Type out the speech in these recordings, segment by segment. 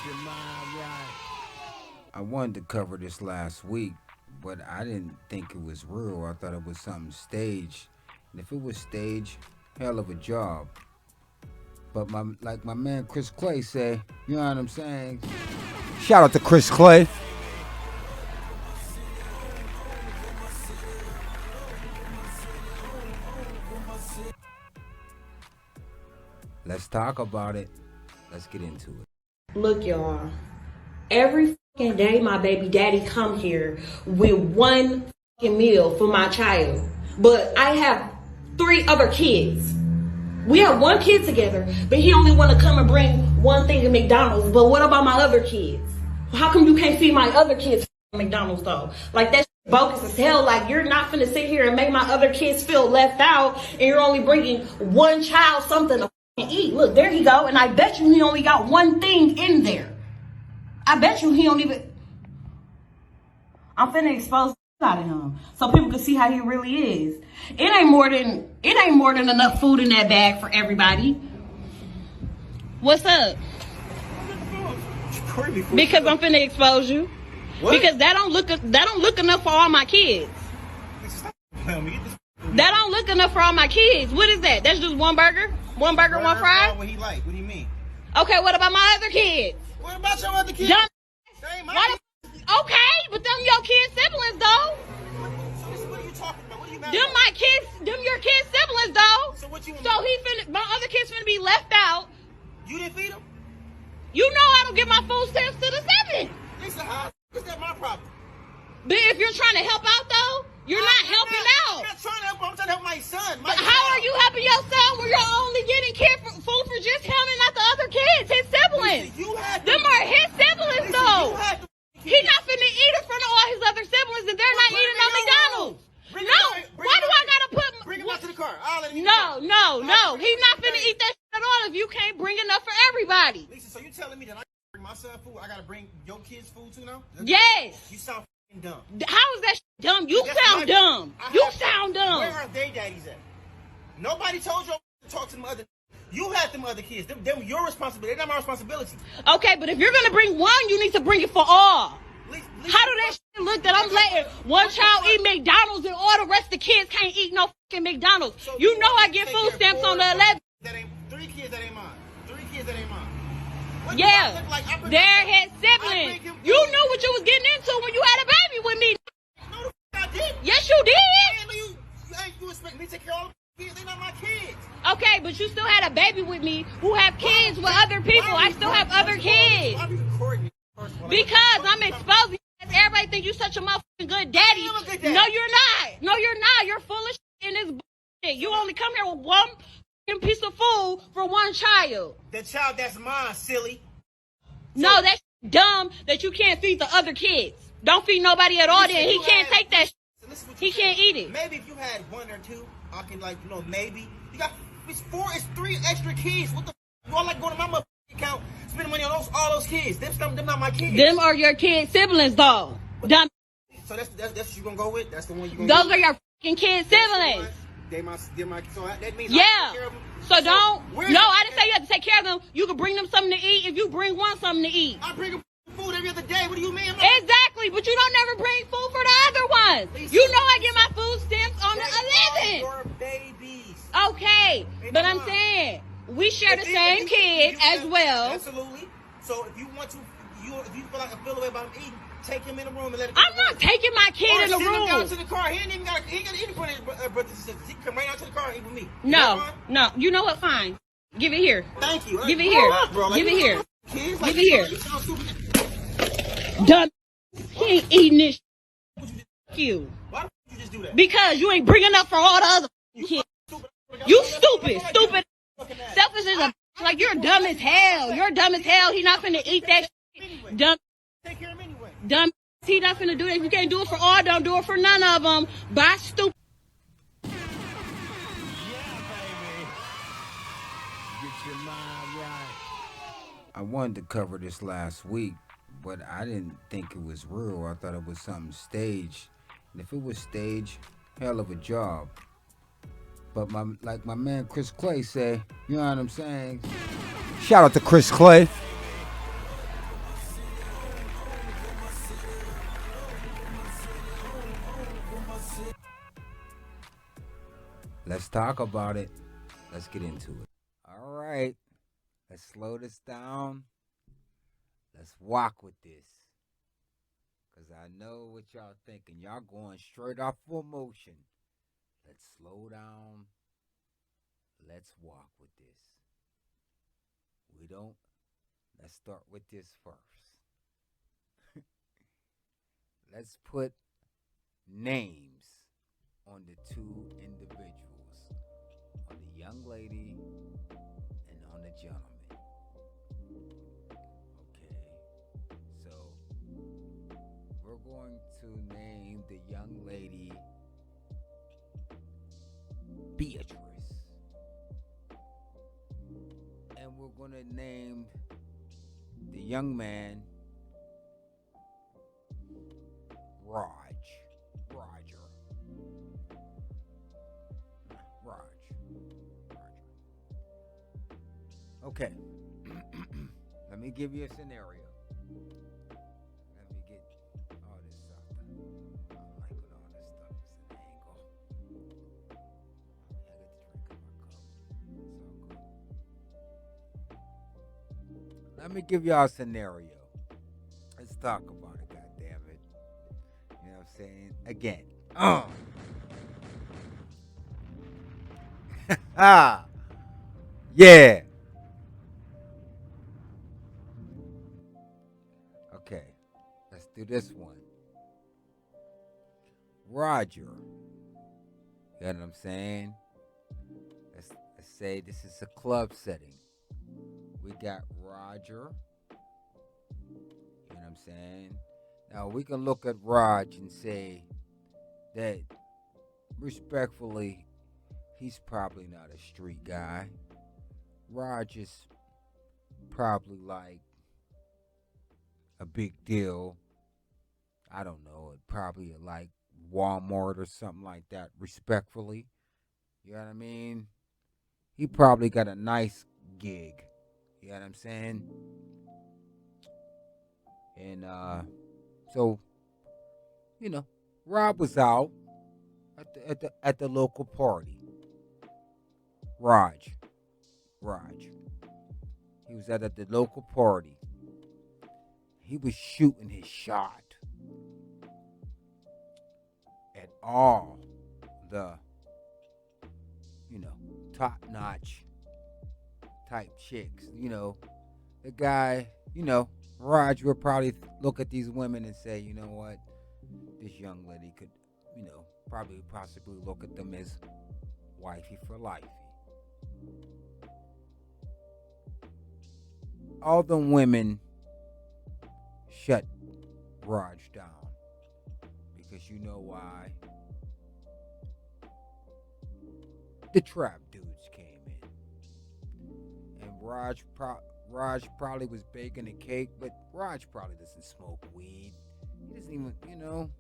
your mind right. I wanted to cover this last week, but I didn't think it was real. I thought it was something staged. And if it was staged, hell of a job. But like my man Chris Clay say, you know what I'm saying? Shout out to Chris Clay. Let's talk about it. Let's get into it. Look, y'all. Every fucking day my baby daddy come here with one fucking meal for my child. But I have 3 other kids. We have 1 kid together, but he only want to come and bring one thing to McDonald's. But what about my other kids? How come you can't feed my other kids McDonald's though? Like that's bogus as hell. Like you're not finna sit here and make my other kids feel left out, and you're only bringing one child something to eat. Look, there he go, and I bet you he only got one thing in there. I bet you he don't even. I'm finna expose out of him so people can see how he really is. It ain't more than enough food in that bag for everybody. What's up? Because I'm finna expose you. What? Because that don't look enough for all my kids. That don't look enough for all my kids. What is that? That's just one burger? One burger, one fry? What he like? What do you mean? Okay, what about my other kids? What about your other kids? Okay, but them your kids' siblings though. What are you talking about? What are you mad Them about? my kids, them your kids' siblings though. So what you? So my other kids finna be left out. You didn't feed them? You know I don't give my food stamps to the 7. Lisa, how is that my problem? But if you're trying to help out though, you're not helping out. I'm not trying to help. I'm trying to help my son. But how are you helping your son when you're only getting food for just him and not the other kids, his siblings? Lisa, them are his siblings Lisa, though. He's not finna eat in front of all his other siblings and they're not eating on McDonald's. Why do I gotta put? Bring him out to the car. I'll let him No. He's not finna eat that shit at all if you can't bring enough for everybody. Lisa, so you telling me that I can't bring my son food? I gotta bring your kids food too now? Yes. You sound dumb. How is that dumb? You sound dumb. You sound dumb. Where are they daddies at? Nobody told you to talk to them other. You had them other kids. Them your responsibility. They're not my responsibility. Okay, but if you're gonna bring one, you need to bring it for all. How do that shit look that I'm letting one child eat McDonald's and all the rest of the kids can't eat no fucking McDonald's? So you know I get food stamps on the 11th. 3 kids that ain't mine. 3 kids that ain't mine. What Yeah, do I look like? they're his siblings. You knew what you was getting into when you had a baby with me. No, the I did. Yes, you did. You expect me to take care of all the kids? They're not my kids. Okay, but you still had a baby with me who have kids with other people. I still have other kids. Why are you recording me? Because I'm exposing you. Everybody think you such a motherfucking good daddy. I'm a good daddy. No, you're not. No, you're not. You're full of shit in this bullshit. You only come here with one piece of food for one child. The child that's mine, silly. No, that's dumb that you can't feed the other kids. Don't feed nobody at all then. He can't take that shit. He can't eat it. Maybe if you had 1 or 2, I can maybe. You got, it's 3 extra kids. What the f***? You all like going to my motherfucking account, spending money on all those kids. Them not my kids. Them are your kids' siblings though. Dumb. So that's what you gonna go with? That's the one you gonna Those are your fucking kids' siblings. So that means yeah. I take care of them. So don't. No, I didn't say you have to take care of them. You can bring them something to eat if you bring one something to eat. I bring them food every other day. What do you mean? Exactly, but you don't never bring food for the other ones. Lisa, you know I get my food stamps on the 11th. Your babies. Okay, but I'm saying we share the same kids as well. Absolutely. So if you want to, if you feel the way about him eating, take him in the room and let him. I'm not taking my kid in the room. Him down to the car. He ain't even got to eat in front of his brothers and sisters. He can come right out to the car and eat with me. No. You know what? Fine. Give it here. Thank you. Give it here. Give it here. Give it here. Done. He ain't eating this. You. Why would you just do that? Because you ain't bringing up for all the other kids. You stupid. Selfish as a like you're dumb as hell. You're dumb as hell. He not finna eat that shit. Dumb. Take care of him anyway. Dumb. He not finna do that. If you can't do it for all, don't do it for none of them. Bye, stupid. Yeah, baby. Get your mind right. I wanted to cover this last week, but I didn't think it was real. I thought it was something staged. And if it was staged, hell of a job. But like my man Chris Clay say, you know what I'm saying? Shout out to Chris Clay. talk about it. Let's get into it. All right. Let's slow this down. Let's walk with this. Because I know what y'all thinking. Y'all going straight off for emotion. Let's slow down. Let's walk with this. We don't. Let's start with this first. Let's put names on the two individuals, on the young lady and on the gentleman. Okay, so we're going to name the young lady Beatrice, and we're going to name the young man Roger. Okay. Let me give you a scenario. Let me get all this stuff. I don't like when all this stuff is an angle. I get to drink in my cup. It's all good. Let me give y'all a scenario. Let's talk about it, goddammit. You know what I'm saying? Again. Yeah. Okay. Let's do this one. Roger. You know what I'm saying? Let's say this is a club setting. We got Roger. You know what I'm saying? Now we can look at Raj and say that respectfully, he's probably not a street guy. Raj is probably like a big deal. I don't know, probably like Walmart or something like that, respectfully. You know what I mean? He probably got a nice gig. You know what I'm saying? And so, you know, Rob was out at the local party. Raj. He was at the local party. He was shooting his shot at all the, you know, top-notch type chicks. You know, the guy, you know, Raj would probably look at these women and say, you know what, this young lady could, you know, probably possibly look at them as wifey for lifey. All the women shut Raj down because you know why? The trap dudes came in, and Raj probably was baking a cake, but Raj probably doesn't smoke weed. He doesn't even, you know,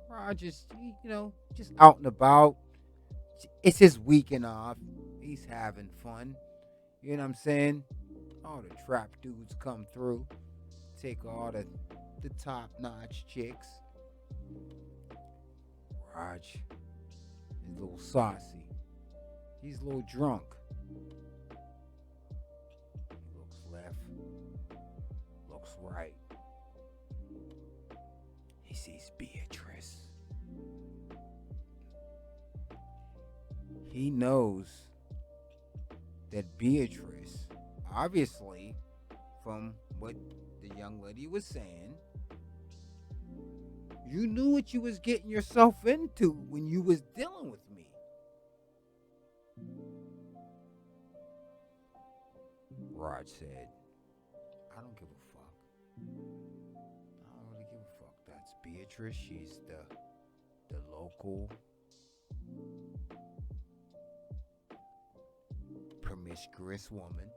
Raj is, you know, just out and about. It's his weekend off. He's having fun. You know what I'm saying? All the trap dudes come through, take all the top-notch chicks. Raj is a little saucy. He's a little drunk. He looks left, looks right. He sees Beatrice. He knows that Beatrice, obviously, from what the young lady was saying, you knew what you was getting yourself into when you was dealing with me. Raj said, I don't give a fuck. I don't really give a fuck. That's Beatrice. She's the local promiscuous woman.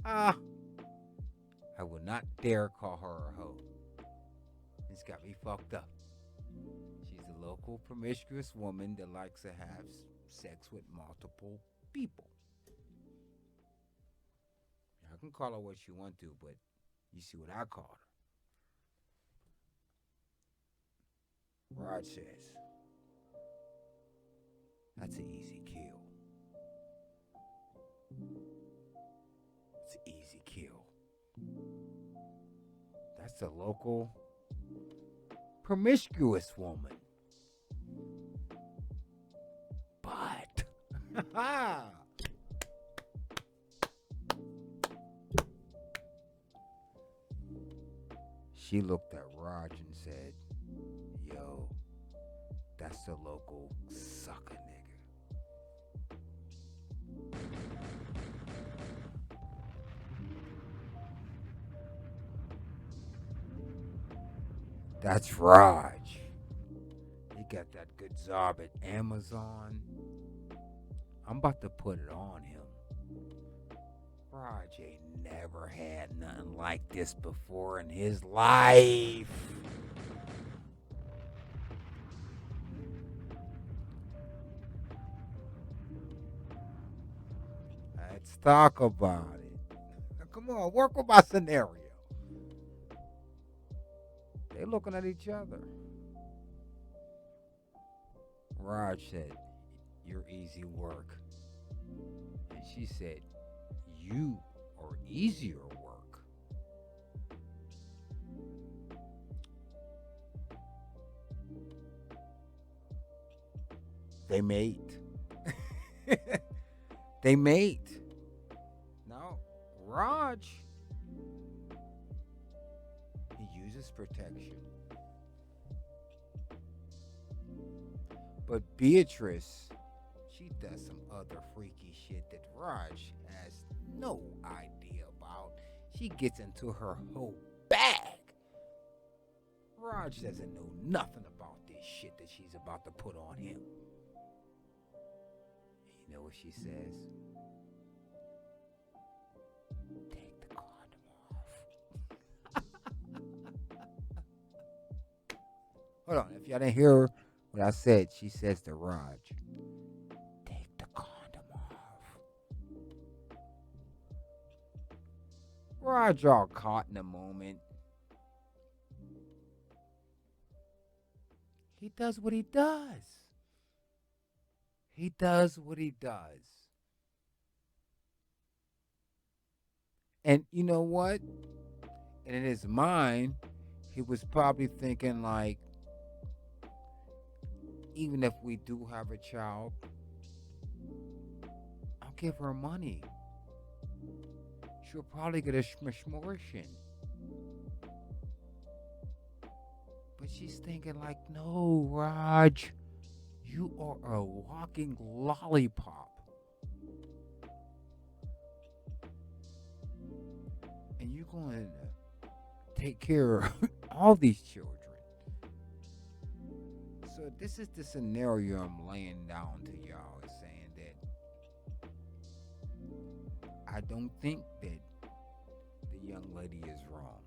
I would not dare call her a hoe. It's got me fucked up. She's a local promiscuous woman that likes to have sex with multiple people. I can call her what you want to, but you see what I call her. Raj says, That's an easy kill. It's an easy kill. That's a local promiscuous woman. But she looked at Raj and said, yo, that's the local sucker nigga. That's Raj. He got that good job at Amazon. I'm about to put it on him. Raj ain't never had nothing like this before in his life. Let's talk about it. Now, come on, work with my scenario. They're looking at each other. Raj said, you're easy work. And she said, you are easier work. They mate. They mate. Now, Raj, he uses protection. But Beatrice, she does some other freaky shit that Raj has no idea about. She gets into her whole bag. Raj doesn't know nothing about this shit that she's about to put on him. You know what she says? Take the condom off. Hold on, if y'all didn't hear what I said, she says to Raj, take the condom off. Raj all caught in the moment. He does what he does. He does what he does. And you know what? And in his mind, he was probably thinking like, even if we do have a child, I'll give her money. She'll probably get a schmishmortion. But she's thinking like, no, Raj, you are a walking lollipop. And you're going to take care of all these children. So this is the scenario I'm laying down to y'all, is saying that I don't think that the young lady is wrong.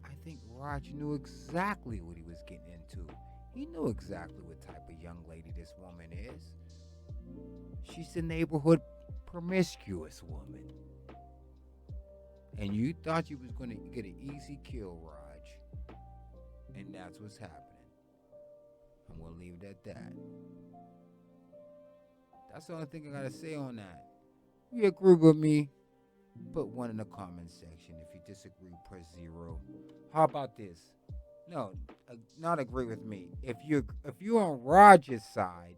I think Raj knew exactly what he was getting into. He knew exactly what type of young lady this woman is. She's a neighborhood promiscuous woman. And you thought you was going to get an easy kill, Raj. And that's what's happening. I'm going to leave it at that. That's the only thing I got to say on that. If you agree with me, put 1 in the comment section. If you disagree, press 0. How about this? No, not agree with me. If you're on Raj's side,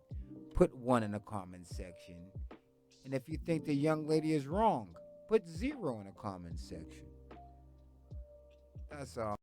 put 1 in the comment section. And if you think the young lady is wrong, put 0 in the comment section. That's all.